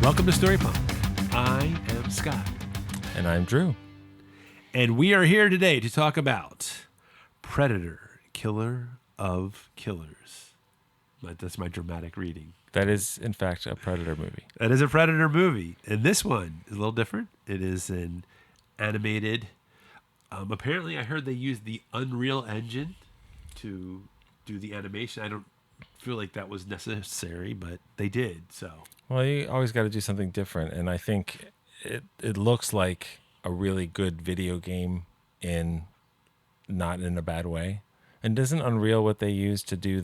Welcome to Story Pump. I am Scott. And I'm Drew. And we are here today to talk about Predator, Killer of Killers. That's my dramatic reading. That is, in fact, a Predator movie. That is a Predator movie. And this one is a little different. It is an animated. Apparently, I heard they used the Unreal Engine to do the animation. I don't feel like that was necessary, but they did. So, well, you always got to do something different. And I think it looks like a really good video game not in a bad way. And isn't Unreal what they use to do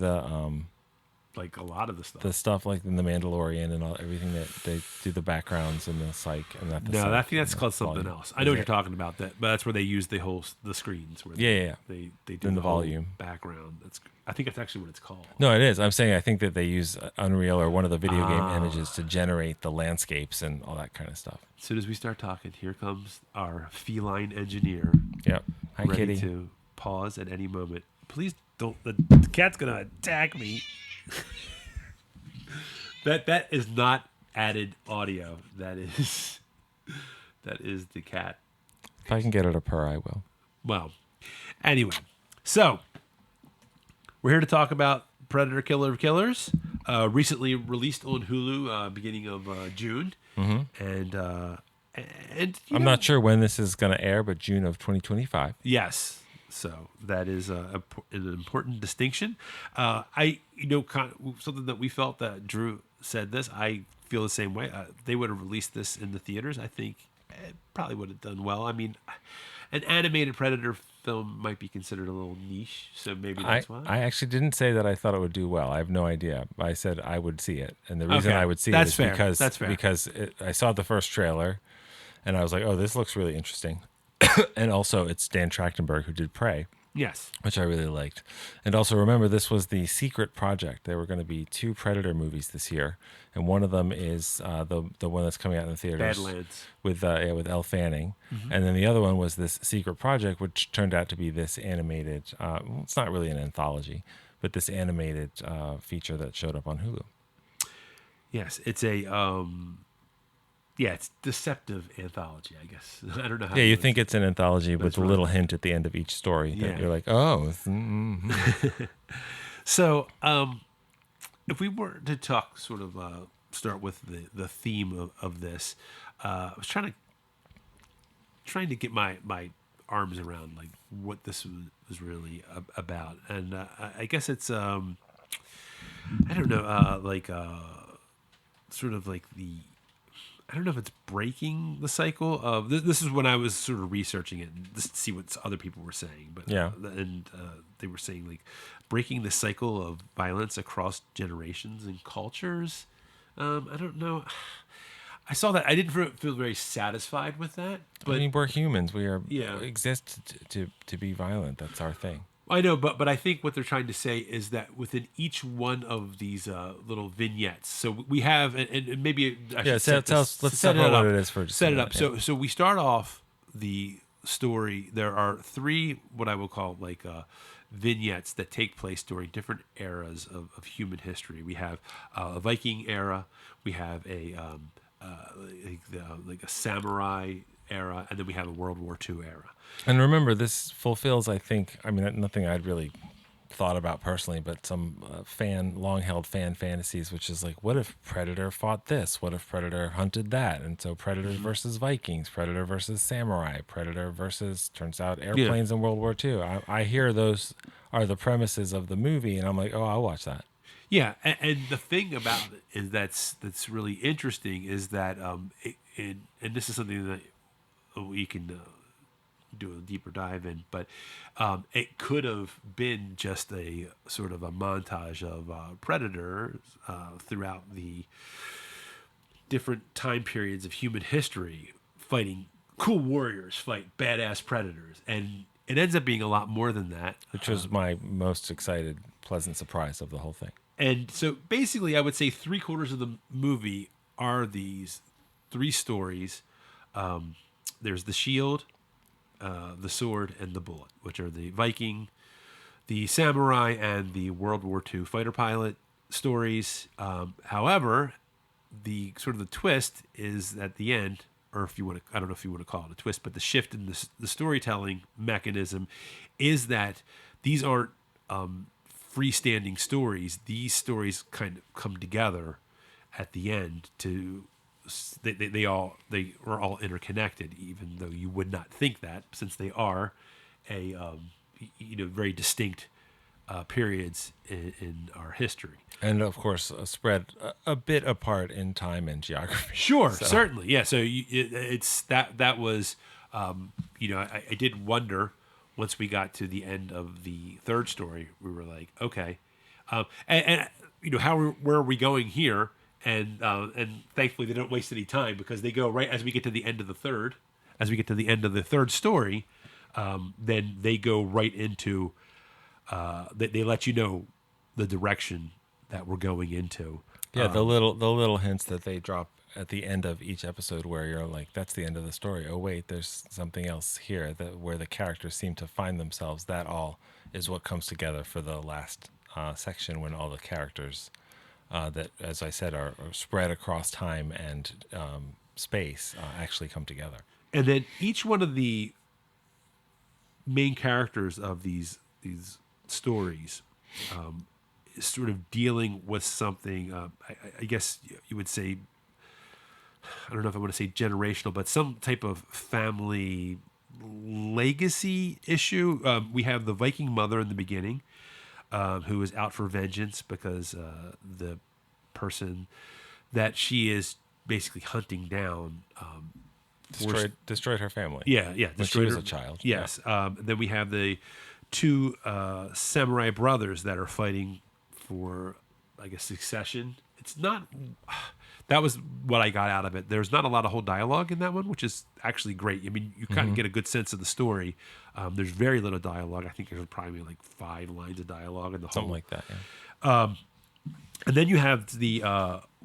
like a lot of the stuff? The stuff like in The Mandalorian and everything that they do the backgrounds and the psych and not the No, psych, I think that's called something volume. else. I know what you're talking about, but that's where they use the screens. Where Yeah. They do in the whole volume background. I think that's actually what it's called. No, it is. I'm saying I think that they use Unreal or one of the video game images to generate the landscapes and all that kind of stuff. As soon as we start talking, here comes our feline engineer. Yep. Hi, ready kitty. to pause at any moment. Please don't. The cat's gonna attack me. That is not added audio. That is the cat. If I can get her to purr, I will. Well, anyway, so we're here to talk about Predator, Killer of Killers. Recently released on Hulu, beginning of June, and I'm not sure when this is going to air, but June of 2025. Yes. So that is an important distinction. Something that we felt that Drew said this. I feel the same way. They would have released this in the theaters. I think it probably would have done well. I mean, an animated Predator film might be considered a little niche, so maybe that's why. I actually didn't say that I thought it would do well. I have no idea. I said I would see it, and the reason I would see it is because I saw the first trailer, and I was like, "Oh, this looks really interesting." And also, it's Dan Trachtenberg who did Prey. Yes. Which I really liked. And also, remember, this was the secret project. There were going to be 2 Predator movies this year, and one of them is the one that's coming out in the theaters. Badlands. With Elle Fanning. And then the other one was this secret project, which turned out to be this animated, it's not really an anthology, but this animated feature that showed up on Hulu. Yes, it's it's deceptive anthology, I guess. I don't know how. Yeah, you think it's an anthology with a little hint at the end of each story that you're like, oh. So, if we were to talk, sort of start with the theme of this, I was trying to get my arms around like what this was really about, and I guess it's I don't know, sort of like the. I don't know if it's breaking the cycle of this is when I was sort of researching it and just to see what other people were saying. But they were saying like breaking the cycle of violence across generations and cultures. I don't know. I saw that. I didn't feel very satisfied with that. But I mean, we're humans. We exist to be violent. That's our thing. I know, but I think what they're trying to say is that within each one of these little vignettes, so we have, and maybe let's set it up. What it is for. Set it up. Yeah. So we start off the story. There are 3 what I will call like vignettes that take place during different eras of human history. We have a Viking era. We have a samurai era, and then we have a World War II era. And remember, this fulfills, I think, I mean, nothing I'd really thought about personally, but some long-held fan fantasies, which is like, what if Predator fought this? What if Predator hunted that? And so Predator versus Vikings, Predator versus Samurai, Predator versus, turns out, airplanes in World War II. I hear those are the premises of the movie, and I'm like, oh, I'll watch that. Yeah, and the thing about it is that's really interesting is that, and this is something that we can do a deeper dive in, but it could have been just a sort of a montage of predators throughout the different time periods of human history, fighting cool warriors, fight badass predators, and it ends up being a lot more than that. Which was my most excited, pleasant surprise of the whole thing. And so basically, I would say 3/4 of the movie are these 3 stories. There's the shield, the sword, and the bullet, which are the Viking, the samurai, and the World War II fighter pilot stories. However, the sort of the twist is at the end, or if you want to, I don't know if you want to call it a twist, but the shift in the storytelling mechanism is that these aren't freestanding stories. These stories kind of come together at the end to they are all interconnected, even though you would not think that, since they are a very distinct periods in our history. And of course, spread a bit apart in time and geography. Sure, So- certainly, yeah. So it's that was, I did wonder once we got to the end of the third story, we were like, okay, and where are we going here? And thankfully they don't waste any time, because they go right as we get to the end of the third, story, then they go right into, they let you know the direction that we're going into. Yeah, the little hints that they drop at the end of each episode, where you're like, that's the end of the story. Oh wait, there's something else here where the characters seem to find themselves. That all is what comes together for the last section, when all the characters that, as I said, are spread across time and space actually come together. And then each one of the main characters of these stories is sort of dealing with something. I guess you would say, I don't know if I want to say generational, but some type of family legacy issue. We have the Viking mother in the beginning, who is out for vengeance because the person that she is basically hunting down Destroyed her family. Yeah. When she was a child. Yes. Then we have the two samurai brothers that are fighting for, I guess, succession. It's not. That was what I got out of it. There's not a lot of whole dialogue in that one, which is actually great. I mean, you kind of get a good sense of the story. There's very little dialogue. I think there's probably like 5 lines of dialogue in the whole. Something like that. Yeah. And then you have the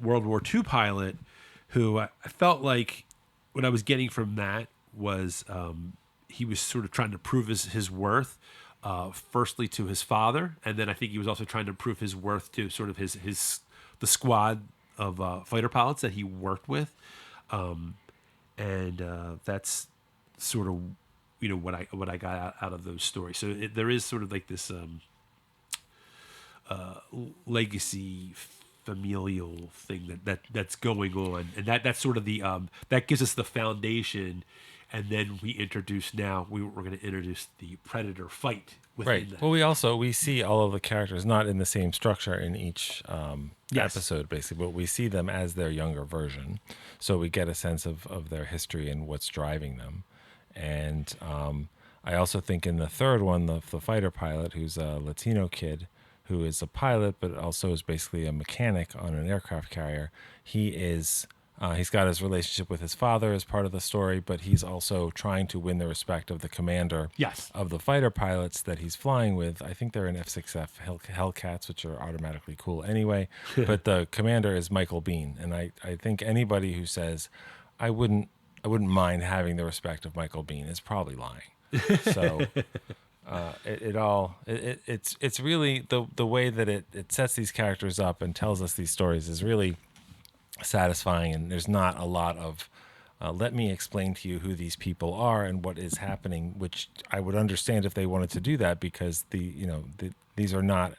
World War II pilot, who I felt like what I was getting from that was he was sort of trying to prove his worth, firstly to his father, and then I think he was also trying to prove his worth to sort of the squad of fighter pilots that he worked with, and that's sort of what I got out of those stories. So there is sort of like this legacy familial thing that's going on, and that's sort of the that gives us the foundation, and then we're going to introduce the predator fight within Right. that. Well, we see all of the characters not in the same structure in each episode, basically, but we see them as their younger version. So we get a sense of their history and what's driving them. And I also think in the third one, the fighter pilot, who's a Latino kid, who is a pilot, but also is basically a mechanic on an aircraft carrier. He's got his relationship with his father as part of the story, but he's also trying to win the respect of the commander of the fighter pilots that he's flying with. I think they're in F-6F Hellcats, which are automatically cool anyway. But the commander is Michael Biehn, and I think anybody who says I wouldn't mind having the respect of Michael Biehn is probably lying. So. It's really the way that it sets these characters up and tells us these stories is really satisfying, and there's not a lot of let me explain to you who these people are and what is happening, which I would understand if they wanted to do that, because these are not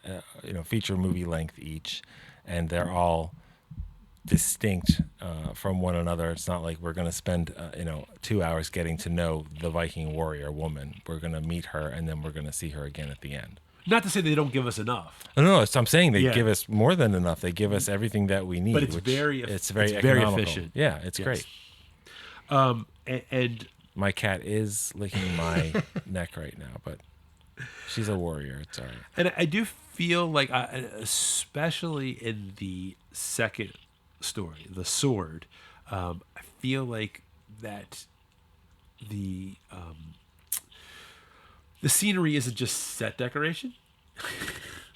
feature movie length each, and they're all distinct from one another. It's not like we're going to spend 2 hours getting to know the Viking warrior woman. We're going to meet her, and then we're going to see her again at the end. Not to say they don't give us enough. No, I'm saying they give us more than enough. They give us everything that we need. But it's very efficient. Yeah, it's great. And my cat is licking my neck right now, but she's a warrior. It's all right. And I do feel like, especially in the second story, the sword, I feel like that the scenery isn't just set decoration.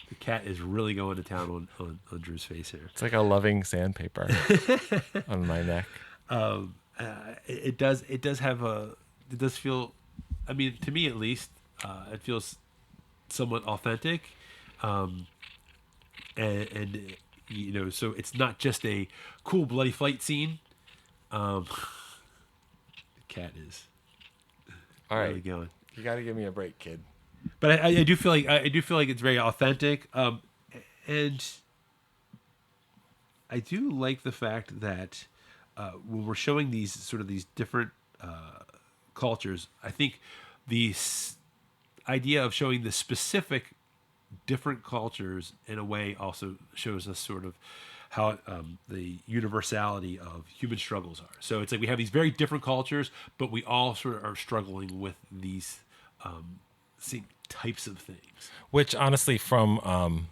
The cat is really going to town on Drew's face here. It's like a loving sandpaper on my neck. It does feel, I mean, to me at least, it feels somewhat authentic, and so it's not just a cool bloody fight scene. The cat is All really right, going. you got to give me a break, kid. But I do feel like it's very authentic, and I do like the fact that when we're showing these different cultures, I think the idea of showing the specific different cultures in a way also shows us sort of how the universality of human struggles are. So it's like we have these very different cultures, but we all sort of are struggling with these same types of things. Which honestly, from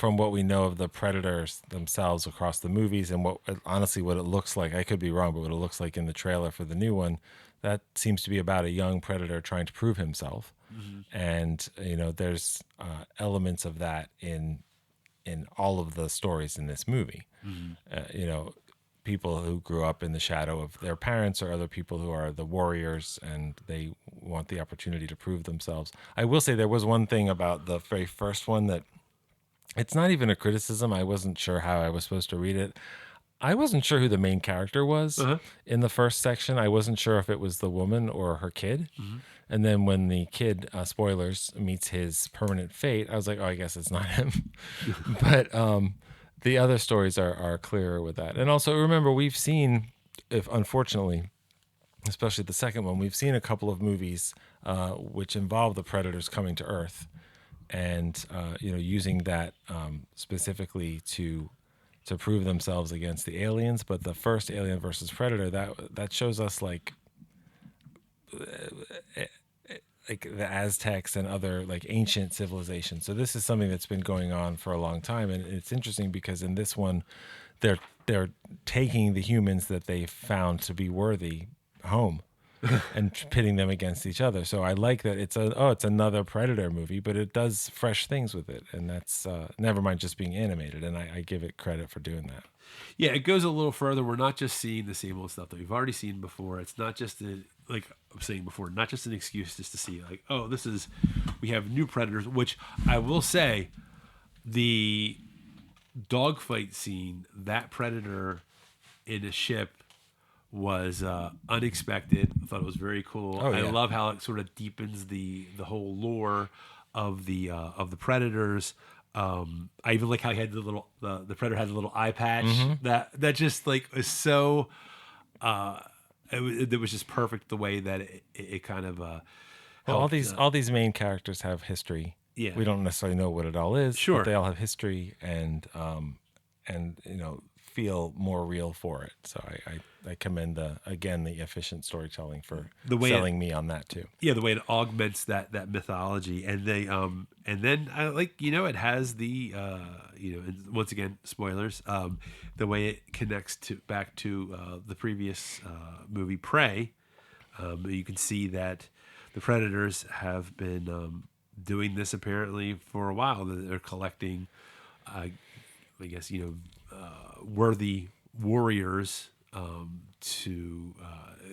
what we know of the predators themselves across the movies and what it looks like, I could be wrong, but what it looks like in the trailer for the new one, that seems to be about a young predator trying to prove himself. And there's elements of that in all of the stories in this movie. People who grew up in the shadow of their parents, or other people who are the warriors and they want the opportunity to prove themselves. I will say there was one thing about the very first one that it's not even a criticism. I wasn't sure how I was supposed to read it. I wasn't sure who the main character was in the first section. I wasn't sure if it was the woman or her kid. And then when the kid, spoilers, meets his permanent fate, I was like, oh, I guess it's not him. But the other stories are clearer with that. And also remember, we've seen, if unfortunately, especially the second one, we've seen a couple of movies which involve the predators coming to Earth and using that specifically to prove themselves against the aliens. But the first Alien versus Predator, that shows us like the Aztecs and other like ancient civilizations. So this is something that's been going on for a long time, and it's interesting because in this one, they're taking the humans that they found to be worthy home and pitting them against each other. So I like that it's another Predator movie, but it does fresh things with it, and that's never mind just being animated. And I give it credit for doing that. Yeah, it goes a little further. We're not just seeing the same old stuff that we've already seen before. It's not just like I'm saying before, not just an excuse just to see like, oh, we have new predators. Which I will say, the dogfight scene, that predator in a ship was unexpected. I thought it was very cool. Oh, yeah. I love how it sort of deepens the whole lore of the predators. I even like how he had the predator had a little eye patch that just like was so it was just perfect the way that it kind of helped, all these main characters have history. Yeah. We don't necessarily know what it all is. Sure. But they all have history and feel more real for it. So I commend the efficient storytelling for The way selling me on that too. yeah, the way it augments that mythology, and they and then I like it has the and once again spoilers, the way it connects back to the previous movie Prey. You can see that the predators have been doing this apparently for a while. They're collecting, I guess worthy warriors to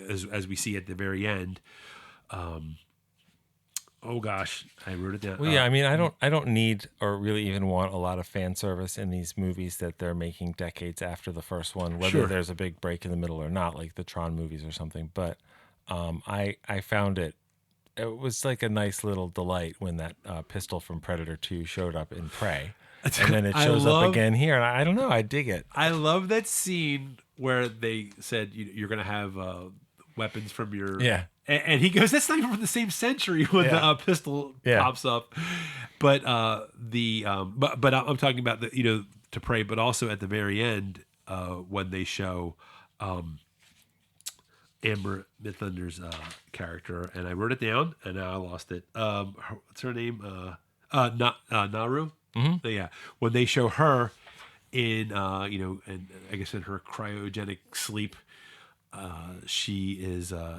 as we see at the very end. Oh gosh, I wrote it down. Well, yeah, I mean, I don't need or really even want a lot of fan service in these movies that they're making decades after the first one, whether Sure. there's a big break in the middle or not, like the Tron movies or something. But I found it was like a nice little delight when that pistol from Predator 2 showed up in Prey. And then it shows up again here. And I don't know, I dig it. I love that scene where they said you're going to have weapons from your and he goes, that's not even from the same century when the pistol pops up. But but I'm talking about the to Prey, but also at the very end when they show Amber Midthunder's character, and I wrote it down and now I lost it. What's her name? Naru. Mm-hmm. Yeah, when they show her in and I guess in her cryogenic sleep, she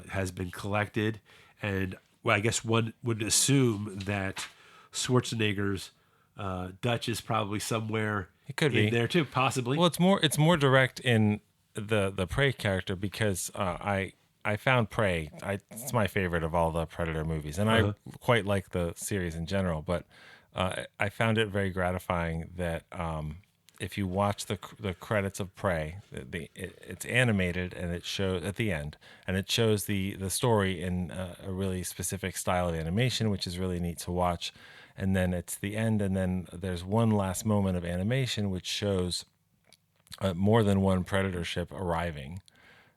has been collected, and I guess one would assume that Schwarzenegger's Dutch is probably somewhere It could be there too, possibly. Well, it's more direct in the Prey character because I found Prey. It's my favorite of all the Predator movies, and I quite like the series in general. But I found it very gratifying that if you watch the credits of Prey, it's animated and it shows at the end, and it shows the story in a really specific style of animation, which is really neat to watch. And then it's the end, and then there's one last moment of animation which shows more than one Predator ship arriving,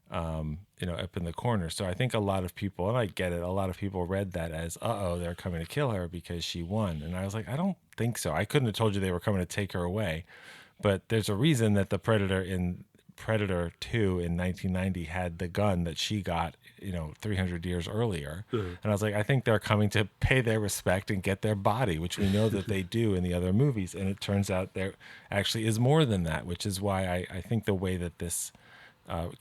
up in the corner. So I think a lot of people, and I get it, a lot of people read that as, they're coming to kill her because she won. And I was like, I don't think so. I couldn't have told you they were coming to take her away. But there's a reason that the Predator in Predator 2 in 1990 had the gun that she got, 300 years earlier. And I was like, I think they're coming to pay their respect and get their body, which we know that they do in the other movies. And it turns out there actually is more than that, which is why I think the way that this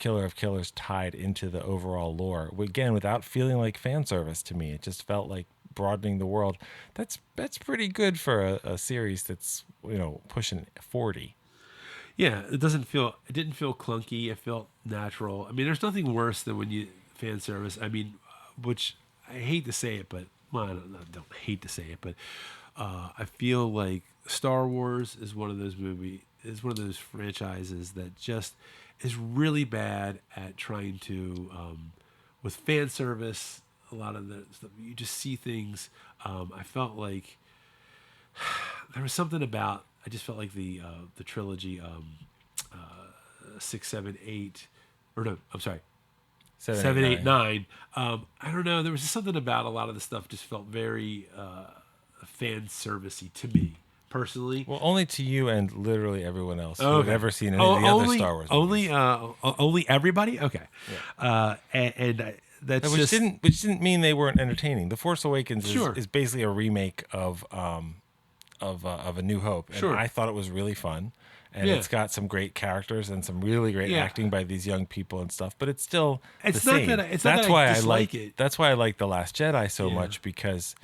Killer of Killers tied into the overall lore, again, without feeling like fan service to me, it just felt like broadening the world. That's pretty good for a series that's pushing 40. Yeah, it didn't feel clunky. It felt natural. I mean, there's nothing worse than when you fan service. I mean, which I hate to say it, but well, I don't hate to say it, but I feel like Star Wars is one of those franchises that just is really bad at trying to with fan service. A lot of the stuff you just see things. I felt like there was something about. I just felt like the trilogy 6, 7, 8, or no, I'm sorry, 7, 8, 9. I don't know. There was just something about a lot of the stuff just felt very fan servicey to me personally. Well, only to you and literally everyone else who had ever seen any of the other Star Wars movies. Only everybody. Okay, yeah. and that's which didn't mean they weren't entertaining. The Force Awakens is basically a remake of A New Hope, and I thought it was really fun, and it's got some great characters and some really great acting by these young people and stuff. But it's still the same. That's why I like it. That's why I like The Last Jedi so much, because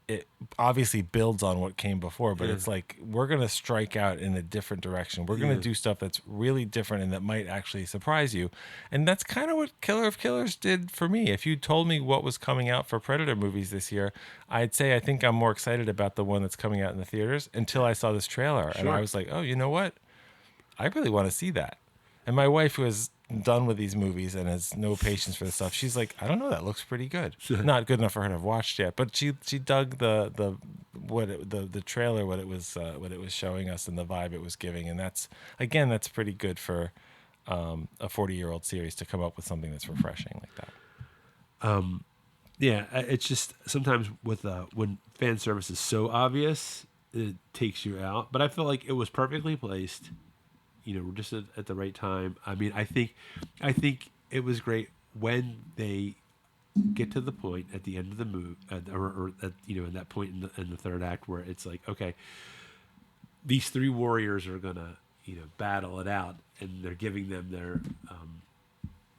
it obviously builds on what came before, but it's like we're going to strike out in a different direction. We're going to do stuff that's really different and that might actually surprise you. And that's kind of what Killer of Killers did for me. If you told me what was coming out for Predator movies this year, I'd say I think I'm more excited about the one that's coming out in the theaters until I saw this trailer. And I was like, oh, you know what? I really want to see that. And my wife, who is done with these movies and has no patience for this stuff, she's like, I don't know, that looks pretty good. Not good enough for her to have watched yet, but she dug the trailer, what it was showing us and the vibe it was giving, and that's pretty good for a 40-year-old series to come up with something that's refreshing like that. Yeah, it's just sometimes with when fan service is so obvious, it takes you out. But I feel like it was perfectly placed. We're just at the right time. I mean, I think it was great when they get to the point at the end of the movie, or at, in that point in the third act where it's like, okay, these three warriors are gonna battle it out, and they're giving them their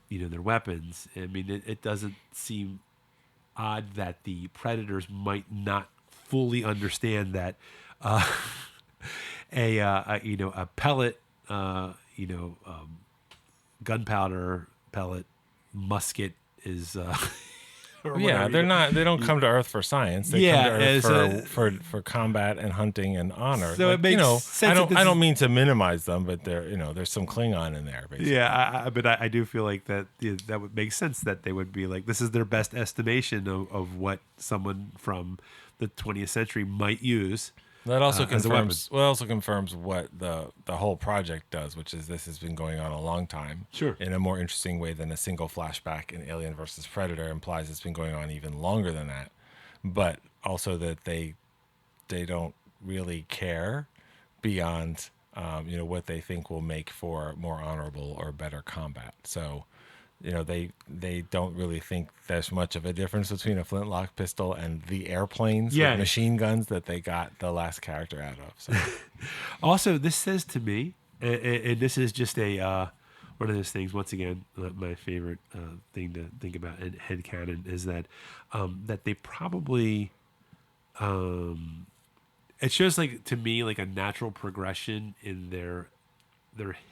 their weapons. I mean, it doesn't seem odd that the predators might not fully understand that a pellet. Gunpowder pellet musket is. They're not. They don't come to Earth for science. They come to Earth for combat and hunting and honor. So it makes sense. I don't mean to minimize them, but there's some Klingon in there. Basically. Yeah, but I do feel like that would make sense that they would be like, this is their best estimation of what someone from the 20th century might use. That also confirms. Well, also confirms what the whole project does, which is this has been going on a long time. Sure. In a more interesting way than a single flashback in Alien versus Predator implies, it's been going on even longer than that. But also that they don't really care beyond what they think will make for more honorable or better combat. So. They don't really think there's much of a difference between a flintlock pistol and the airplanes with machine guns that they got the last character out of. So. Also, this says to me, and this is just a one of those things. Once again, my favorite thing to think about in headcanon is that that they probably it shows like to me like a natural progression in their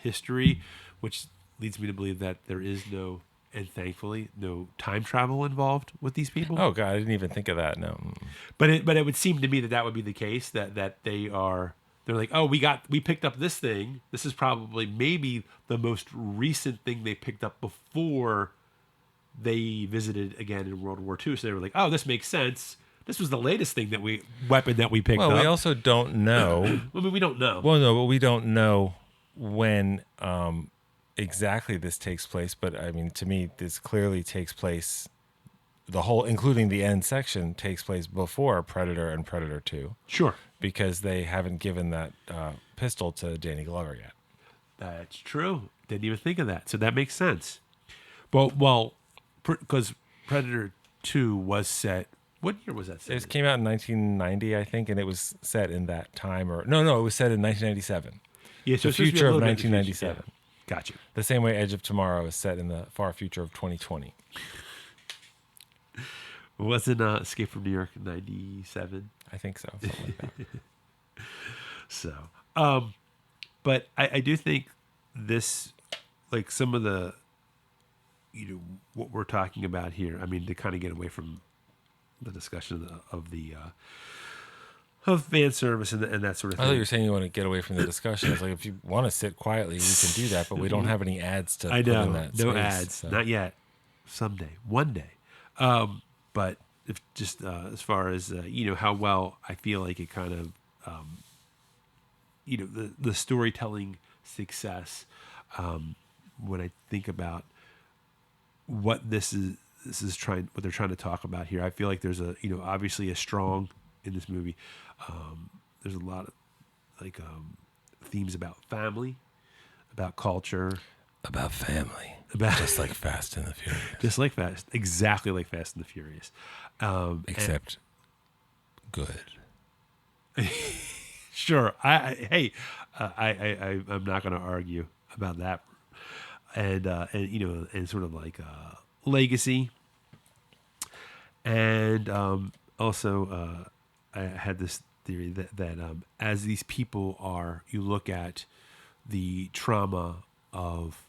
history, which leads me to believe that there is no, and thankfully, no time travel involved with these people. Oh God, I didn't even think of that. No, but it would seem to me that would be the case. That they are they're like, oh, we picked up this thing. This is probably maybe the most recent thing they picked up before they visited again in World War II. So they were like, oh, this makes sense. This was the latest weapon that we picked up. Well, we also don't know. I mean, we don't know. Well, no, but we don't know when exactly this takes place. But I mean, to me, this clearly takes place. The whole, including the end section, takes place before Predator and Predator 2. Sure. Because they haven't given that pistol to Danny Glover yet. That's true. Didn't even think of that. So that makes sense. But, well, because Predator 2 was set. What year was that set? It came out in 1990, I think, and it was set in that time. No, it was set in 1997. Yeah, so the future of 1997. Yeah. Gotcha. The same way Edge of Tomorrow is set in the far future of 2020. Wasn't Escape from New York in 97? I think so, something like that. So, but I do think this, like some of the, what we're talking about here. I mean, to kind of get away from the discussion of fan service and that sort of I thing. thought you were saying you want to get away from the discussion. It's like, if you want to sit quietly, we can do that, but we don't have any ads to put in that no space, ads, so. not yet. Someday, one day. But if just as far as how well I feel like it kind of the storytelling success, when I think about what this is what they're trying to talk about here, I feel like there's obviously a strong in this movie. There's a lot of themes about family, about culture, About family. about Just like Fast and the Furious. just like exactly like Fast and the Furious. Except good. Sure. I'm not going to argue about that. And sort of like legacy. And also, I had this theory that as these people you look at the trauma of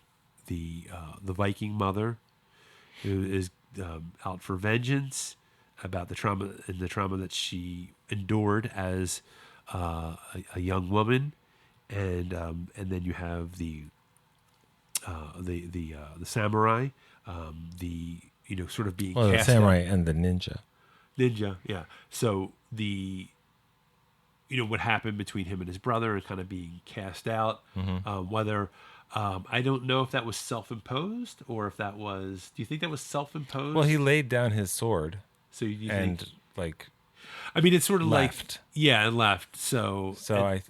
the Viking mother who is out for vengeance, about the trauma that she endured as a young woman, and then you have the samurai, sort of being Well, the cast samurai out. and the ninja. Ninja, yeah. So what happened between him and his brother and kind of being cast out, whether. I don't know if that was self-imposed or if that was. Do you think that was self-imposed? Well, he laid down his sword So you and think? I mean, it's sort of left. and left. So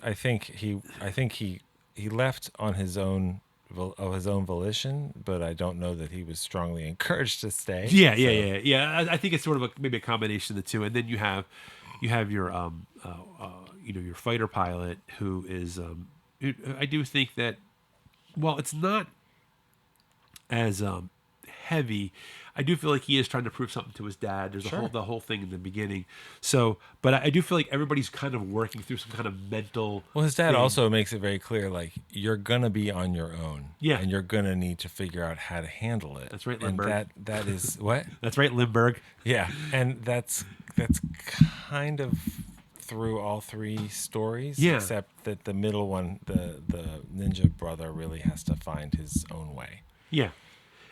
I think he left on his own of his own volition, but I don't know that he was strongly encouraged to stay. Yeah. I think it's sort of maybe a combination of the two, and then you have your your fighter pilot who is I do think that. Well, it's not as heavy. I do feel like he is trying to prove something to his dad. There's the whole thing in the beginning. So, but I do feel like everybody's kind of working through some kind of mental. Well, his dad thing. also makes it very clear, like, you're gonna be on your own, Yeah, and you're gonna need to figure out how to handle it. That's right, and Lindbergh. that is what. That's right, Lindbergh. Yeah, and that's kind of through all three stories, except that the middle one, the ninja brother, really has to find his own way. Yeah,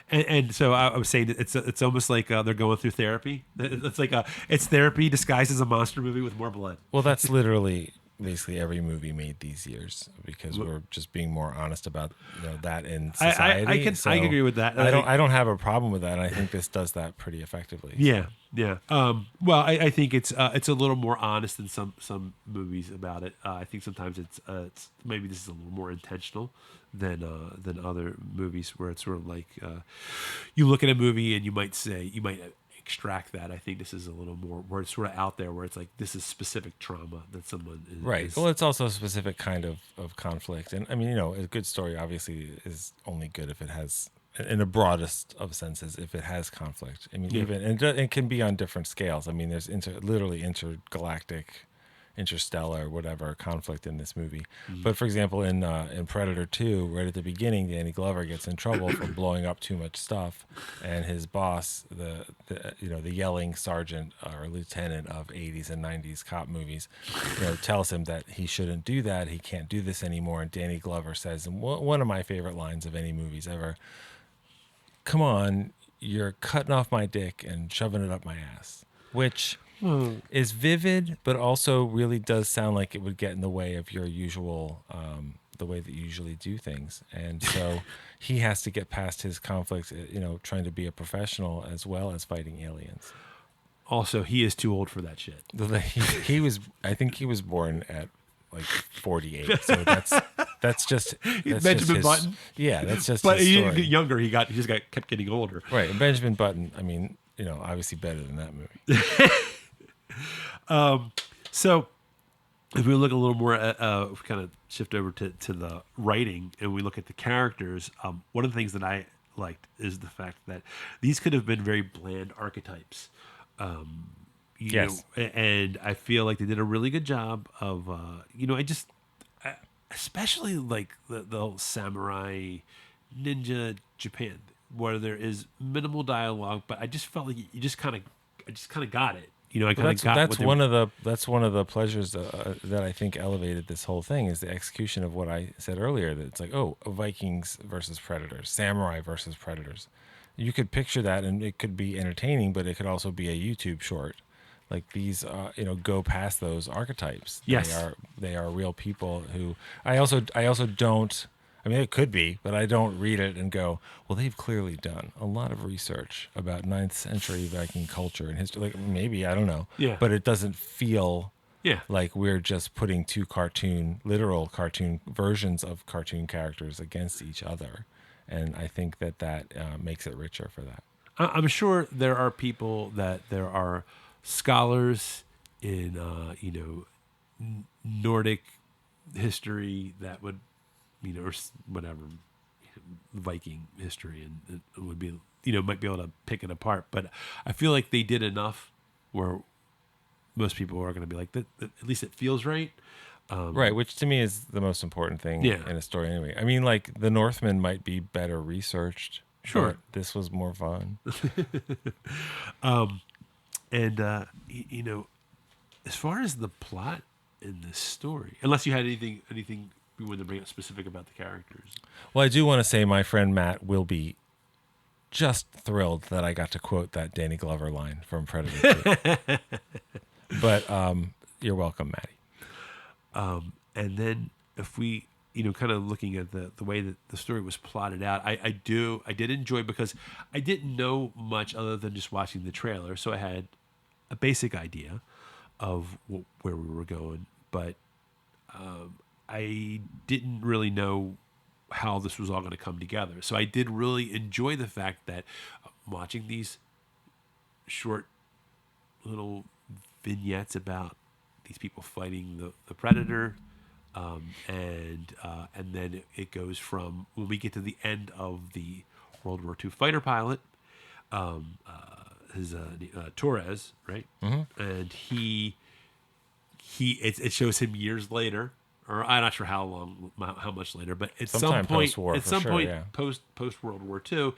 and so I was saying that it's almost like they're going through therapy. It's like it's therapy disguised as a monster movie with more blood. Well, that's literally basically every movie made these years, because we're just being more honest about that in society. I can agree with that. I don't have a problem with that, and I think this does that pretty effectively. Yeah. Well, I think it's a little more honest than some movies about it. I think sometimes it's maybe this is a little more intentional than other movies where it's sort of like you look at a movie and you might extract that. I think this is a little more where it's sort of out there, where it's like this is specific trauma that someone is. Right. Well, it's also a specific kind of conflict, and I mean, a good story obviously is only good if it has, in the broadest of senses, if it has conflict. I mean, even and it can be on different scales. I mean, there's literally intergalactic interstellar, whatever conflict in this movie. But for example, in Predator 2, right at the beginning, Danny Glover gets in trouble for blowing up too much stuff, and his boss, the yelling sergeant or lieutenant of 80s and 90s cop movies, tells him that he shouldn't do that. He can't do this anymore. And Danny Glover says, and one of my favorite lines of any movies ever, "Come on, you're cutting off my dick and shoving it up my ass," which is vivid, but also really does sound like it would get in the way of your usual, the way that you usually do things. And so he has to get past his conflict, trying to be a professional as well as fighting aliens. Also, he is too old for that shit. I think he was born at like 48. So that's just Benjamin Button. Yeah, that's just. But his he story. didn't get younger. He just kept getting older. Right, and Benjamin Button. I mean, obviously better than that movie. So, if we look a little more at, if we kind of shift over to the writing and we look at the characters, one of the things that I liked is the fact that these could have been very bland archetypes. Yes. And I feel like they did a really good job of, especially like the whole samurai ninja Japan, where there is minimal dialogue, but I just felt like I just kind of got it. I kind of got that's one of the pleasures that I think elevated this whole thing is the execution of what I said earlier. That it's like, Vikings versus Predators, samurai versus Predators. You could picture that, and it could be entertaining, but it could also be a YouTube short. Like these, go past those archetypes. Yes, they are real people who. I also don't. I mean, it could be, but I don't read it and go, well, they've clearly done a lot of research about 9th century Viking culture and history. Like maybe, I don't know. Yeah. But it doesn't feel yeah, like we're just putting two literal cartoon versions of cartoon characters against each other. And I think that makes it richer for that. I'm sure there are people there are scholars in, Nordic history that would, or whatever, Viking history, and it would be, might be able to pick it apart. But I feel like they did enough where most people are going to be like, that, at least it feels right. Right, which to me is the most important thing in a story anyway. I mean, like, the Northmen might be better researched. Sure. This was more fun. And, as far as the plot in this story, unless you had anything you wanted to bring up specific about the characters. Well, I do want to say my friend Matt will be just thrilled that I got to quote that Danny Glover line from Predator 2. But you're welcome, Matty. And then if we, kind of looking at the way that the story was plotted out, I did enjoy, because I didn't know much other than just watching the trailer. So I had a basic idea of where we were going, but I didn't really know how this was all going to come together. So I did really enjoy the fact that watching these short little vignettes about these people fighting the predator, and then it goes from when we get to the end of the World War II fighter pilot, his Torres, right? Mm-hmm. And it shows him years later, or I'm not sure how much later, but at Sometime some point, post-war, at some sure, point yeah. post World War II,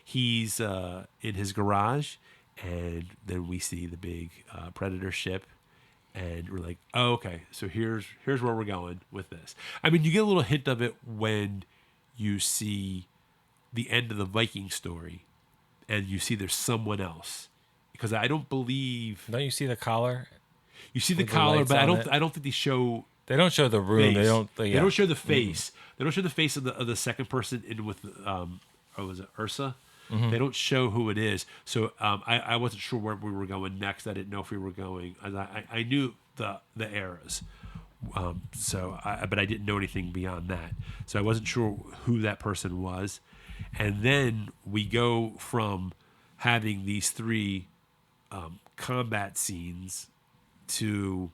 he's in his garage, and then we see the big Predator ship, and we're like, oh, okay, so here's where we're going with this. I mean, you get a little hint of it when you see the end of the Viking story, and you see there's someone else, because I don't believe. Don't you see the collar? You see the With the collar, lights but on it? I don't think they show. They don't show the room. Face. They They don't show the face. They don't show the face of the second person in with was it Ursa? Mm-hmm. They don't show who it is. So I wasn't sure where we were going next. I didn't know if we were going. I knew the eras. But I didn't know anything beyond that. So I wasn't sure who that person was. And then we go from having these three combat scenes to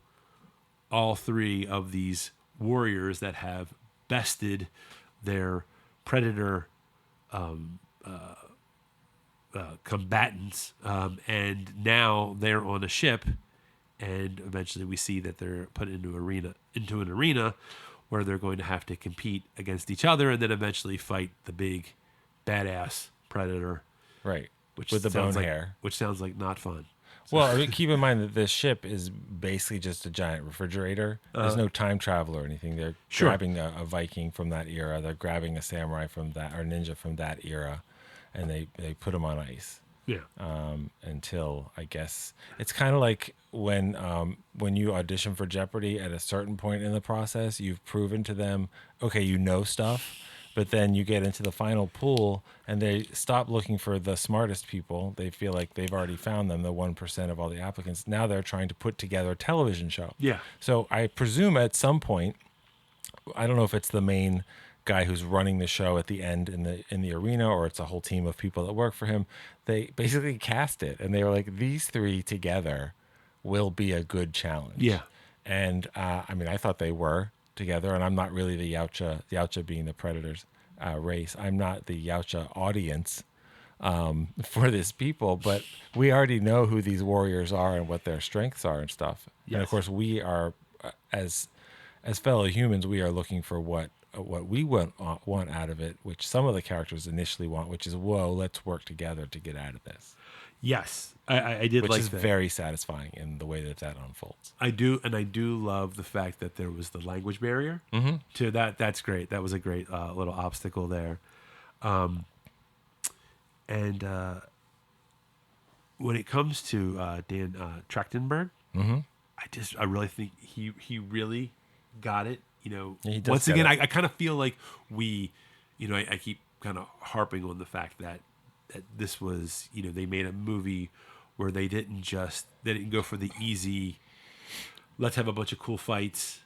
all three of these warriors that have bested their predator combatants, and now they're on a ship, and eventually we see that they're put into an arena where they're going to have to compete against each other, and then eventually fight the big badass predator, Right. which With the bone sounds like, hair. which sounds like not fun. Well, I mean, keep in mind that this ship is basically just a giant refrigerator. There's no time travel or anything. They're Sure. grabbing a Viking from that era. They're grabbing a samurai from that, or ninja from that era, and they put them on ice. Yeah. Until I guess it's kind of like when you audition for Jeopardy at a certain point in the process, you've proven to them, okay, you know stuff, but then you get into the final pool and they stop looking for the smartest people. They feel like they've already found them, the 1% of all the applicants. Now they're trying to put together a television show. Yeah. So I presume at some point, I don't know if it's the main guy who's running the show at the end in the arena, or it's a whole team of people that work for him. They basically cast it, and they were like, these three together will be a good challenge. Yeah. And I mean, I thought they were together, and I'm not really the Yautja being the Predators race. I'm not the Yautja audience for this people, but we already know who these warriors are and what their strengths are and stuff. Yes. And of course, we are as fellow humans, we are looking for what we want out of it, which some of the characters initially want, which is, whoa, let's work together to get out of this. Yes, I did Which like is that. very satisfying in the way that unfolds. I do, and I do love the fact that there was the language barrier to that. That's great. That was a great little obstacle there. And when it comes to Dan Trachtenberg, I really think he really got it. You know, He does once get again, it. I kind of feel like I keep kind of harping on the fact that this was, they made a movie where they didn't go for the easy, let's have a bunch of cool fights,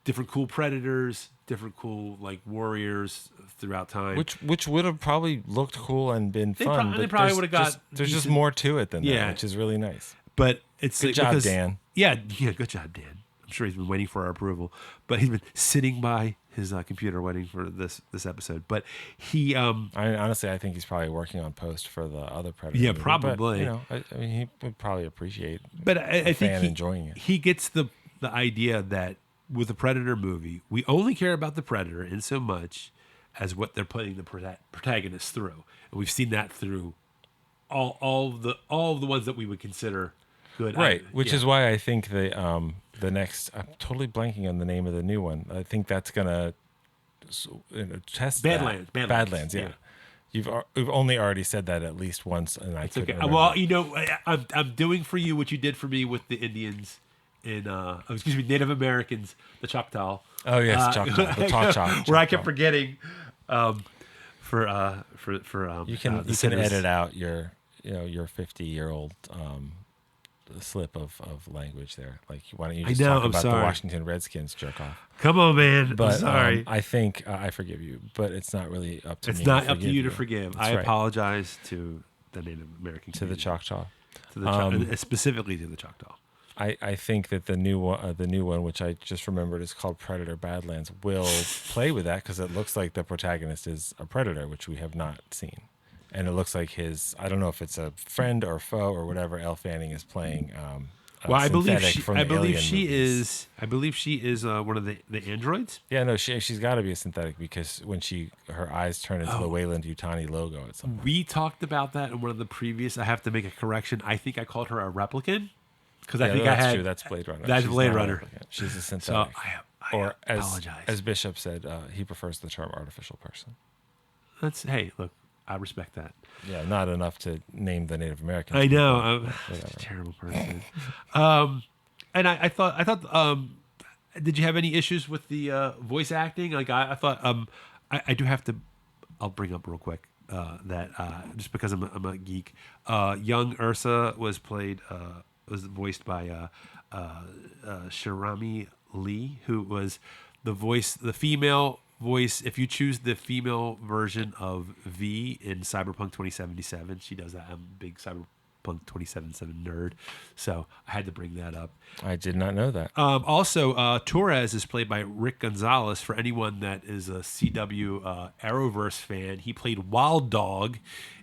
different cool predators, different cool like warriors throughout time. Which would have probably looked cool and been fun. They but probably there's would have got there's just decent- more to it than Yeah. that, which is really nice. But it's Good job, Dan. Yeah, good job, Dan. I'm sure he's been waiting for our approval, but he's been sitting by his computer waiting for this episode. But he, Honestly, I think he's probably working on post for the other Predator. Yeah, movie, probably. But, I mean, he would probably appreciate. but I think fan enjoying it. he gets the idea that with a Predator movie, we only care about the Predator in so much as what they're putting the protagonist through, and we've seen that through all of the ones that we would consider good. Right, which is why I think the next, I'm totally blanking on the name of the new one. I think that's gonna test Badlands. that. Badlands, Yeah. yeah. We've only already said that at least once, and I couldn't Okay. remember. Well, I'm doing for you what you did for me with the Indians Native Americans, the Choctaw. Oh yes, Choctaw, the Choctaw. Where I kept forgetting. For You can sinners. edit out your 50-year-old slip of language there. Like, why don't you just talk I'm about sorry. the Washington Redskins jerk off? Come on, man. But I'm sorry. I think I forgive you, but it's not really up to me. It's not to up to you to forgive. That's I right. apologize to the Native American To the community. Choctaw. To the specifically to the Choctaw. I think that the new one, which I just remembered is called Predator Badlands, will play with that because it looks like the protagonist is a predator, which we have not seen, and it looks like I don't know if it's a friend or foe or whatever. Elle Fanning is playing. Well, I believe synthetic from the she Alien movies. is one of the androids. Yeah, no, she's got to be a synthetic because when her eyes turn into the Wayland Yutani logo at some point. We talked about that in one of the previous. I have to make a correction. I think I called her a replicant because I think that's I had true. That's Blade Runner. That's She's Blade not a Runner. replicant. She's a So synthetic. I apologize. as Bishop said, he prefers the term artificial person. Hey, look, I respect that. Yeah, not enough to name the Native Americans. I know. people. I'm such a terrible person. And I thought. Did you have any issues with the voice acting? Like I thought. I do have to. I'll bring up real quick that just because I'm a geek. Young Ursa was voiced by Shirami Lee, who was the female voice. If you choose the female version of V in Cyberpunk 2077, she does that. I'm a big Cyberpunk 2077 nerd, so I had to bring that up. I did not know that. Also, Torres is played by Rick Gonzalez. For anyone that is a CW Arrowverse fan, he played Wild Dog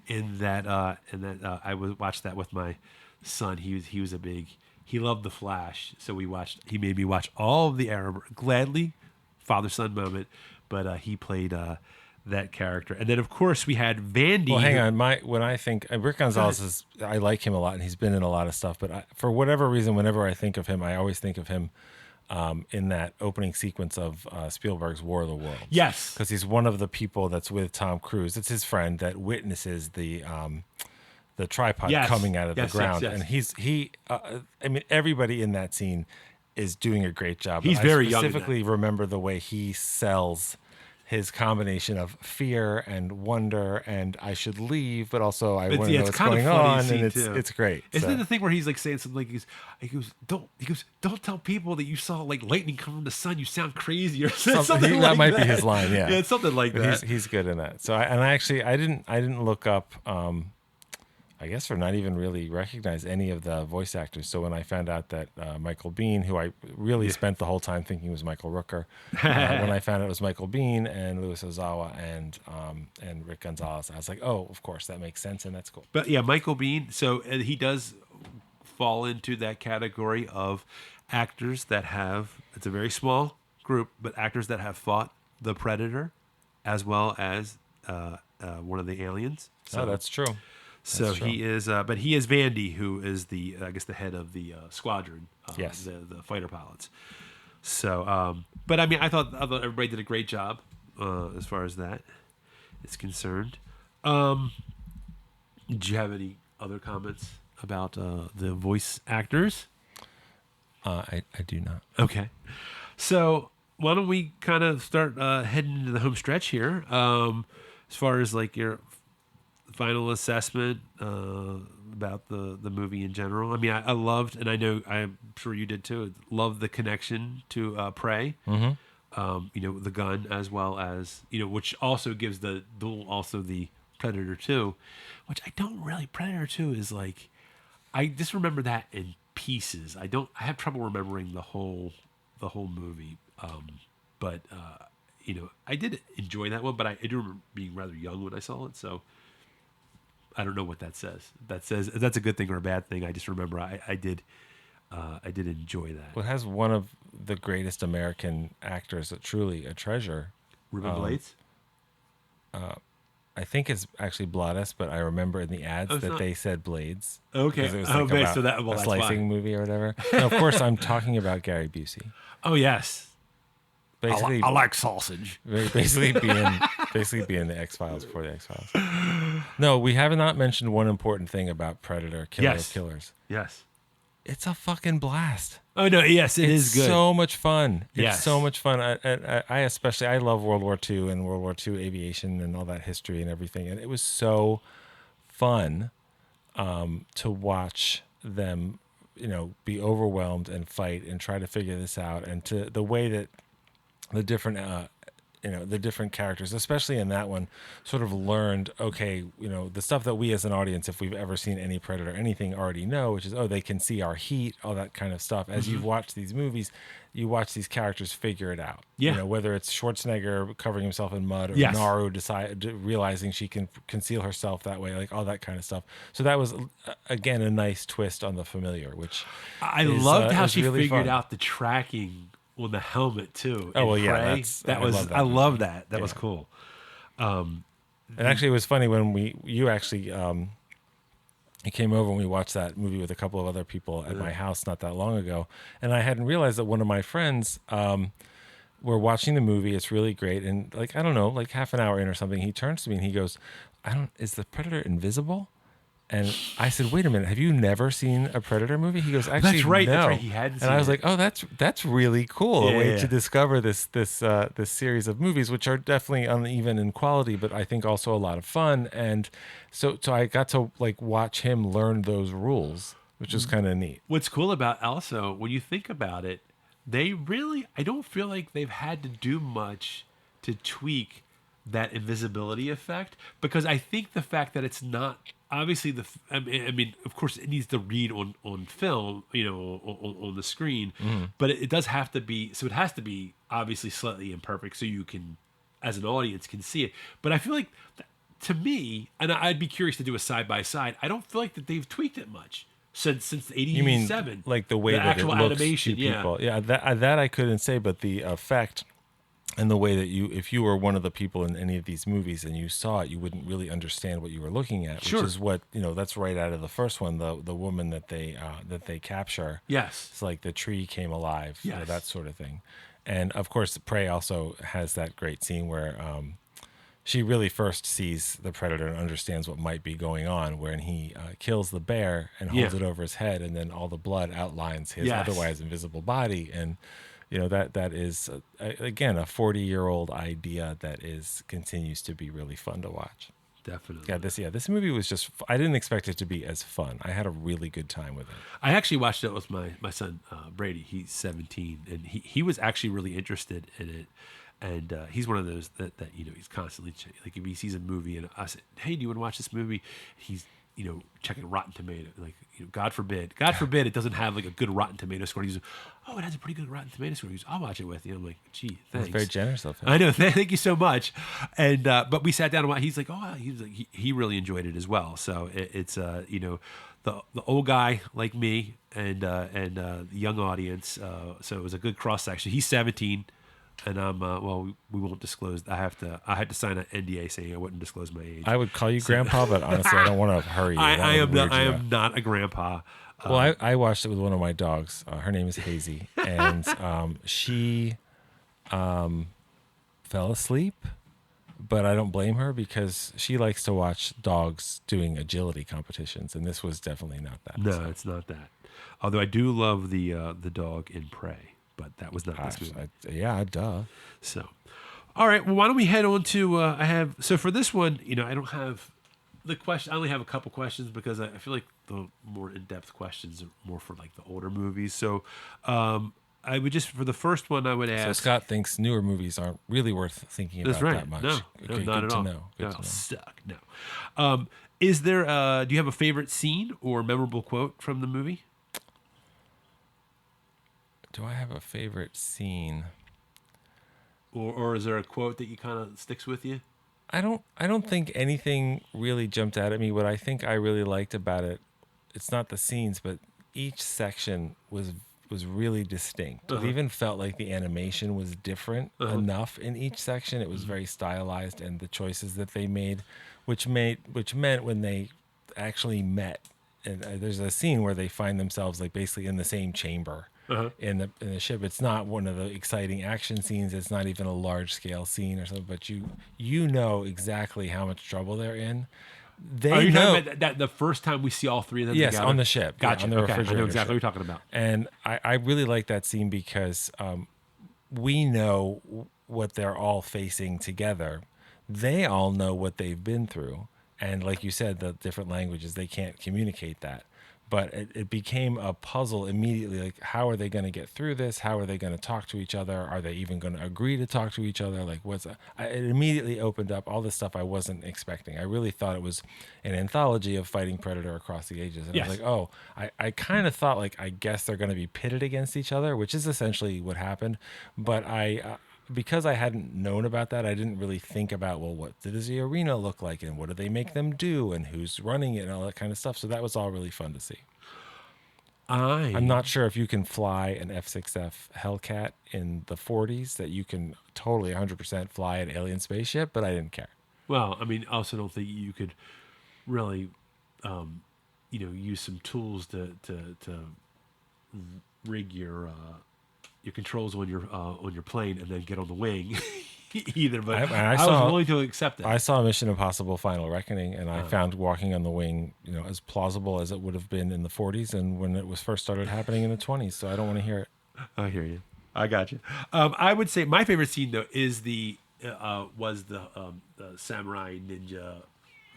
in that. I watched that with my son. He was a big he loved The Flash, so he made me watch all of the Arrow gladly, father son moment. But he played that character, and then of course we had Vandy. Well, hang on. When I think Rick Gonzalez I like him a lot, and he's been in a lot of stuff. But for whatever reason, whenever I think of him, I always think of him in that opening sequence of Spielberg's War of the Worlds. Yes, because he's one of the people that's with Tom Cruise. It's his friend that witnesses the tripod coming out of the ground, and I mean, everybody in that scene is doing a great job. He's very young. I specifically remember the way he sells his combination of fear and wonder and I should leave, but also I want to know what's going on, and it's great. Isn't it the thing where he's like saying something like don't tell people that you saw like lightning come from the sun. You sound crazy or something. That might be his line. Yeah, it's something like that. He's good in that. So I didn't look up. I guess or not even really recognize any of the voice actors. So when I found out that Michael Biehn, who I really spent the whole time thinking was Michael Rooker, when I found out it was Michael Biehn and Louis Ozawa and Rick Gonzalez, I was like, oh, of course, that makes sense, and that's cool. But yeah, Michael Biehn, so he does fall into that category of actors that have, it's a very small group, but actors that have fought the Predator as well as one of the aliens. So that's true. So he is, but he is Vandy, who is the head of the squadron, the fighter pilots. So, but I mean, I thought everybody did a great job as far as that is concerned. Did you have any other comments about the voice actors? I do not. Okay, so why don't we kind of start heading into the home stretch here? As far as like your final assessment about the movie in general. I mean, I loved, and I know I'm sure you did too. Loved the connection to Prey. Mm-hmm. The gun as well as which also gives the Predator 2, which I don't really. Predator 2 is like, I just remember that in pieces. I have trouble remembering the whole movie. But I did enjoy that one. But I do remember being rather young when I saw it, so. I don't know what that says. That says that's a good thing or a bad thing. I just remember I did enjoy that. Well, it has one of the greatest American actors, truly a treasure. Ruben Blades? I think it's actually Blades, but I remember in the ads they said Blades. Okay. It was like about a slicing movie or whatever. No, of course, I'm talking about Gary Busey. Oh, yes. Basically, I like sausage. Basically being the X-Files before the X-Files. No, we have not mentioned one important thing about Predator Killers. Yes. It's a fucking blast. Oh, no, yes, it is good. It's so much fun. Yes. It's so much fun. I love World War II and World War II aviation and all that history and everything. And it was so fun to watch them, be overwhelmed and fight and try to figure this out. And to the way that the different characters, especially in that one, sort of learned, the stuff that we as an audience, if we've ever seen any Predator, anything, already know, which is, they can see our heat, all that kind of stuff. As you've watched these movies, you watch these characters figure it out. Yeah. Whether it's Schwarzenegger covering himself in mud or Naru realizing she can conceal herself that way, like all that kind of stuff. So that was, again, a nice twist on the familiar, which I loved how she really figured fun. out the tracking on the helmet too. Oh well, yeah, I love that. That was cool. And actually, it was funny when you actually came over and we watched that movie with a couple of other people at my house not that long ago, and I hadn't realized that one of my friends were watching the movie. It's really great, and like half an hour in or something, he turns to me and he goes, "Is the Predator invisible?" And I said, "Wait a minute, have you never seen a Predator movie?" He goes, "Actually, that's right. No." That's right. He hadn't seen and I was like, "Oh, that's really cool. A way to discover this series of movies, which are definitely uneven in quality, but I think also a lot of fun." And so I got to like watch him learn those rules, which is kind of neat. What's cool about also, when you think about it, I don't feel like they've had to do much to tweak that invisibility effect, because I think the fact that it's not obviously I mean, of course, it needs to read on film, on the screen, but it does have to be. So it has to be obviously slightly imperfect, so you can, as an audience, can see it. But I feel like, to me, and I'd be curious to do a side by side. I don't feel like that they've tweaked it much. since You mean '87. like the way the that actual it looks animation, to yeah. people? Yeah, that I couldn't say, but the effect and the way that if you were one of the people in any of these movies and you saw it, you wouldn't really understand what you were looking at, Sure. which is what that's right out of the first one. The woman that they capture, Yes. it's like the tree came alive, Yes. that sort of thing. And of course, Prey also has that great scene where she really first sees the predator and understands what might be going on, when he kills the bear and holds Yeah. it over his head, and then all the blood outlines his Yes. otherwise invisible body. And that is again a 40-year-old idea that continues to be really fun to watch. Definitely. This movie was just, I didn't expect it to be as fun. I had a really good time with it. I actually watched it with my son Brady. He's 17, and he was actually really interested in it. And he's one of those that he's constantly like, if he sees a movie and I said, "Hey, do you want to watch this movie?" He's checking Rotten Tomato. Like, God forbid it doesn't have like a good Rotten Tomato score. He's like, "Oh, it has a pretty good Rotten Tomato score." He's, "I'll watch it with you." I'm like, "Gee, thanks." That's very generous of him. I know. Thank you so much. And but we sat down and watched. He's like, "Oh," he really enjoyed it as well. So it's the old guy like me and the young audience. So it was a good cross section. He's 17. And I'm we won't disclose. I had to sign an NDA saying I wouldn't disclose my age. I would call you grandpa, but honestly, I don't want to hurry you. I am not a grandpa. Well, I watched it with one of my dogs. Her name is Hazy, and she fell asleep, but I don't blame her because she likes to watch dogs doing agility competitions, and this was definitely not that. No, it's not that. Although I do love the dog in Prey. But that was not this movie. Duh. So, all right. Well, why don't we head on to so for this one, I don't have the question. I only have a couple questions because I feel like the more in-depth questions are more for like the older movies. So, I would just, for the first one, I would ask. So Scott thinks newer movies aren't really worth thinking about that much. No, okay, not good at to all. know. Good to know. Stuck. No. Is there? Do you have a favorite scene or memorable quote from the movie? Do I have a favorite scene? Or is there a quote that you kind of sticks with you? I don't think anything really jumped out at me. What I think I really liked about it, it's not the scenes, but each section was really distinct. It even felt like the animation was different enough in each section. It was very stylized, and the choices that they made, which meant when they actually met, and there's a scene where they find themselves like basically in the same chamber. In the ship. It's not one of the exciting action scenes. It's not even a large scale scene or something. But you know exactly how much trouble they're in. Are you talking about that the first time we see all three of them yes, together? on the ship. Gotcha. On the refrigerator. I know exactly ship. what you're talking about. And I really like that scene because we know what they're all facing together. They all know what they've been through. And like you said, the different languages, they can't communicate that. But it became a puzzle immediately. Like, how are they going to get through this? How are they going to talk to each other? Are they even going to agree to talk to each other? Like, it immediately opened up all this stuff I wasn't expecting. I really thought it was an anthology of fighting Predator across the ages. And I was like, oh, I kind of thought, like, I guess they're going to be pitted against each other, which is essentially what happened. But because I hadn't known about that, I didn't really think about, well, what does the arena look like and what do they make them do and who's running it and all that kind of stuff. So that was all really fun to see. I'm not sure if you can fly an F-6F Hellcat in the 40s, that you can totally 100% fly an alien spaceship, but I didn't care. Well, I mean, I also don't think you could really, use some tools to rig your controls on your plane and then get on the wing either. But I was willing to accept it. I saw Mission Impossible: Final Reckoning, and I found walking on the wing, as plausible as it would have been in the 40s and when it was first started happening in the 20s. So I don't want to hear it. I hear you. I got you. I would say my favorite scene though is was the samurai ninja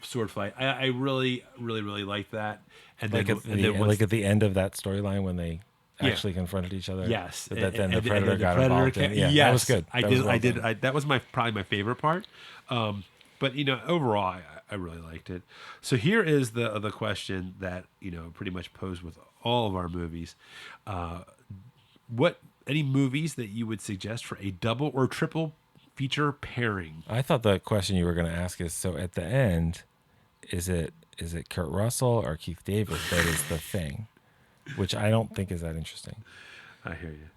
sword fight. I really, really, really liked that. And like at the end of that storyline when they actually confronted each other. Yes. Then the Predator got involved. Yes. That was good. That was probably my favorite part. But overall, I really liked it. So here is the question that pretty much posed with all of our movies. Any movies that you would suggest for a double or triple feature pairing? I thought the question you were going to ask is, so at the end, is it is it Kurt Russell or Keith David that is the thing, which I don't think is that interesting. I hear you.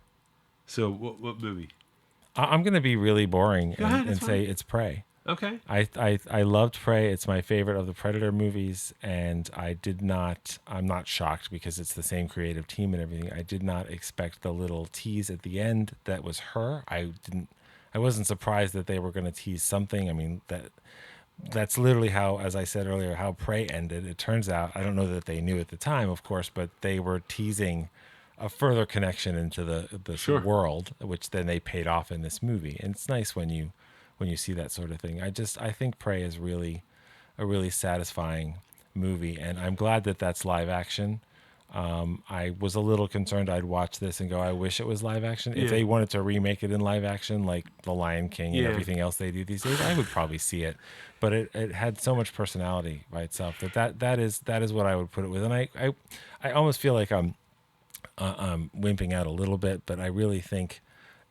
So what movie? I'm going to be really boring Go ahead, and it's say fine. it's Prey. Okay. I loved Prey. It's my favorite of the Predator movies, and I'm not shocked because it's the same creative team and everything. I did not expect the little tease at the end that was her. I wasn't surprised that they were going to tease something. I mean, that's literally how, as I said earlier, how Prey ended. It turns out, I don't know that they knew at the time, of course, but they were teasing a further connection into the Sure. world, which then they paid off in this movie. And it's nice when you see that sort of thing. I think Prey is really a really satisfying movie, and I'm glad that that's live action. I was a little concerned I'd watch this and go, I wish it was live action. Yeah. If they wanted to remake it in live action, like The Lion King and Yeah. everything else they do these days, I would probably see it. But it had so much personality by itself that is what I would put it with. And I almost feel like I'm wimping out a little bit, but I really think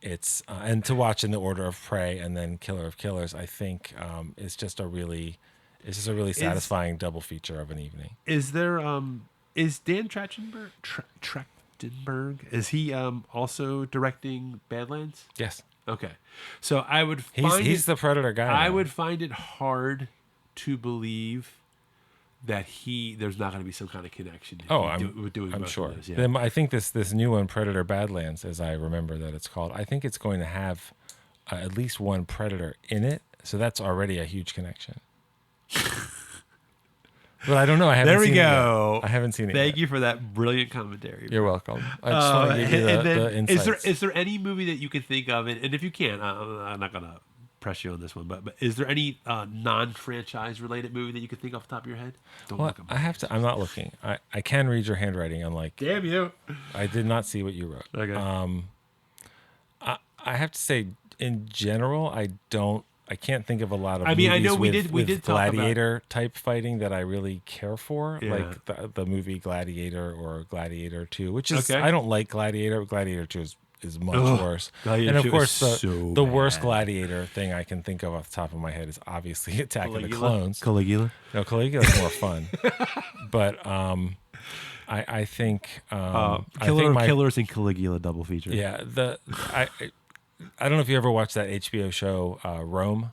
it's and to watch in the order of Prey and then Killer of Killers, I think is just a really satisfying double feature of an evening. Is there is Dan Trachtenberg? Is he also directing Badlands? Yes, Okay. So I would find he's the Predator guy. I now. would find it hard to believe that there's not going to be some kind of connection. Oh, with doing I'm both sure. of those, yeah. Then I think this new one, Predator Badlands, as I remember that it's called, I think it's going to have at least one Predator in it. So that's already a huge connection. But I don't know. I haven't There we seen go. It yet. I haven't seen it Thank yet. you for that brilliant commentary. You're welcome. I just want to give you the insights. Is there any movie that you can think of, and if you can't, I'm not going to press you on this one, but is there any non-franchise related movie that you could think off the top of your head? Don't Well, look at I have to. I'm not looking. I can read your handwriting. Unlike Damn you. I did not see what you wrote. Okay. I have to say, in general, I can't think of a lot of. I mean, I know movies we with did talk about gladiator type fighting that I really care for, Yeah. like the movie Gladiator or Gladiator 2, which is Okay. I don't like Gladiator. Gladiator 2 is much Ugh, worse. Gladiator And of 2 course, is the so worst bad. Gladiator thing I can think of off the top of my head is obviously Attack of the Clones. Caligula. No, Caligula's more fun, but I think I Killer think of Killers and Caligula double feature. yeah, I don't know if you ever watched that HBO show Rome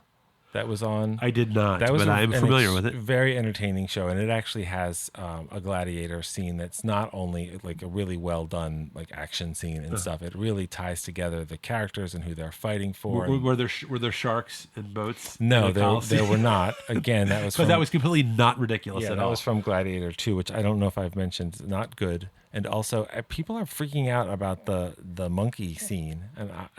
that was on. I did not, That was but I'm familiar with it. Very entertaining show, and it actually has a gladiator scene that's not only like a really well done like action scene and stuff. It really ties together the characters and who they're fighting for. Were there sharks and boats? No, in the there Colosseum? were not. Again, that was But from, that was completely not ridiculous yeah, at that all. was from Gladiator 2, which I don't know if I've mentioned. Not good. And also, people are freaking out about the monkey scene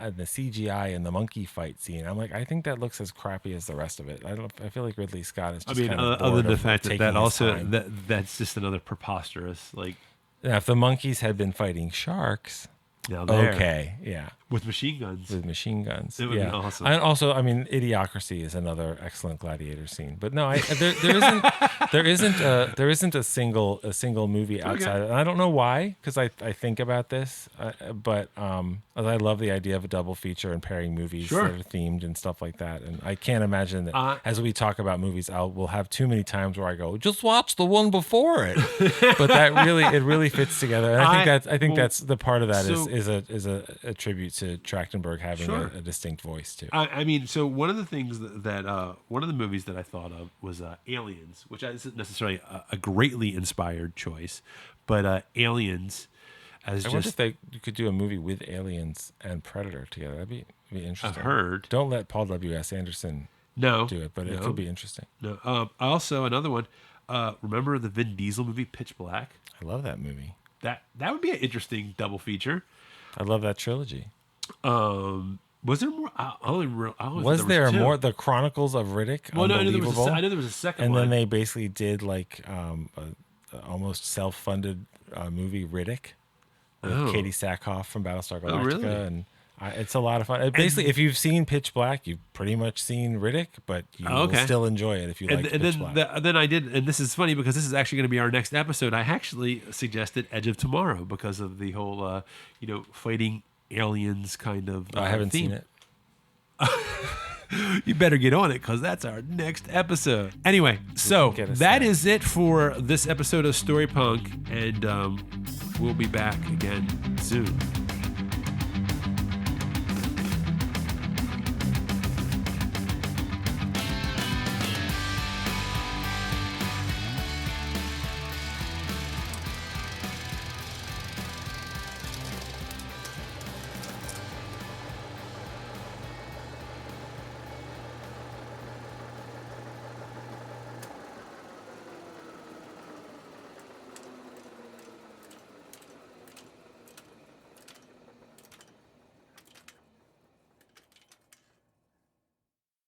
and the CGI and the monkey fight scene. I'm like, I think that looks as crappy as the rest of it. I feel like Ridley Scott is I just mean, kind of other bored than the of fact that taking his also time. that's just another preposterous like. Now, if the monkeys had been fighting sharks, Now there, okay, yeah, with machine guns. with machine guns, It would yeah. be awesome. And also, I mean, Idiocracy is another excellent gladiator scene. But no, there isn't a single movie outside. And I don't know why, because I think about this, but I love the idea of a double feature and pairing movies Sure. that are themed and stuff like that. And I can't imagine that as we talk about movies, we'll have too many times where I go, just watch the one before it. But it really fits together. And I think that's the part of that is a tribute to Trachtenberg having Sure. a distinct voice too. I mean, so one of the things that one of the movies that I thought of was Aliens, which isn't necessarily a greatly inspired choice, but Aliens as I wonder just if you could do a movie with aliens and Predator together. That'd be interesting. I've heard. Don't let Paul W.S. Anderson No, do it, but it no, could be interesting. No. Also, another one. Remember the Vin Diesel movie Pitch Black? I love that movie. That would be an interesting double feature. I love that trilogy. Was there more? Was there two. more? The Chronicles of Riddick? Well, no, I know Unbelievable. I know there was a second And one. then they basically did like a almost self-funded movie Riddick with Oh. Katie Sackhoff from Battlestar Galactica, really? and it's a lot of fun. Basically, if you've seen Pitch Black, you've pretty much seen Riddick, but you will still enjoy it if you like and Pitch then Black. then I did, and this is funny because this is actually going to be our next episode. I actually suggested Edge of Tomorrow because of the whole, fighting aliens kind of. I haven't theme. seen it. You better get on it because that's our next episode. Anyway, so get us that there. is it for this episode of Story Punk, and we'll be back again soon.